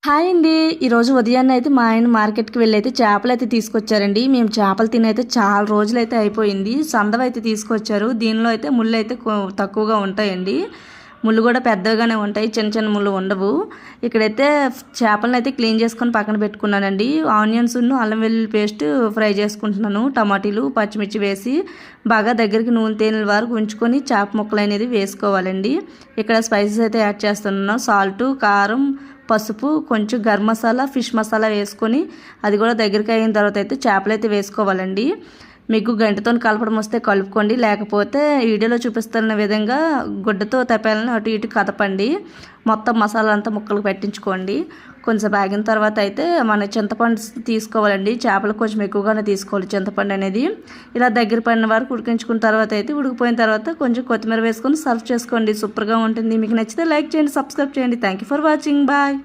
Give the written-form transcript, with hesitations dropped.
Hi అండి. ఈరోజు ఉదయాన్నే అయితే మా ఆయన మార్కెట్కి వెళ్ళి అయితే చేపలు అయితే తీసుకొచ్చారండి. మేము చేపలు తినైతే చాలా రోజులైతే అయిపోయింది. సందవైతే తీసుకొచ్చారు. దీనిలో అయితే ముళ్ళు అయితే తక్కువగా ఉంటాయండి. ముళ్ళు కూడా పెద్దగానే ఉంటాయి, చిన్న చిన్న ముళ్ళు ఉండవు. ఇక్కడైతే చేపలను అయితే క్లీన్ చేసుకొని పక్కన పెట్టుకున్నానండి. ఆనియన్స్ అల్లం వెల్లుల్లి పేస్ట్ ఫ్రై చేసుకుంటున్నాను. టమాటీలు పచ్చిమిర్చి వేసి బాగా దగ్గరికి నూనె తేనెల వరకు ఉంచుకొని చేప ముక్కలు అనేది వేసుకోవాలండి. ఇక్కడ స్పైసెస్ అయితే యాడ్ చేస్తున్నాను. సాల్ట్, కారం, పసుపు, కొంచెం గరం మసాలా, ఫిష్ మసాలా వేసుకొని అది కూడా దగ్గరికి అయిన తర్వాత అయితే చేపలు అయితే వేసుకోవాలండి. మీకు గంటతో కలపడం వస్తే కలుపుకోండి, లేకపోతే వీడియోలో చూపిస్తున్న విధంగా గుడ్డతో తప్పాలని అటు ఇటు కదపండి. మొత్తం మసాలా అంతా ముక్కలు పెట్టించుకోండి. కొంచెం ఆగిన తర్వాత అయితే మన చింతపండు తీసుకోవాలండి. చేపలు కొంచెం ఎక్కువగానే తీసుకోవాలి చింతపండు అనేది. ఇలా దగ్గర పడిన వరకు ఉడికించుకున్న తర్వాత అయితే ఉడికిపోయిన తర్వాత కొంచెం కొత్తిమీర వేసుకొని సర్వ్ చేసుకోండి. సూపర్గా ఉంటుంది. మీకు నచ్చితే లైక్ చేయండి, సబ్స్క్రైబ్ చేయండి. Thank you for watching. Bye.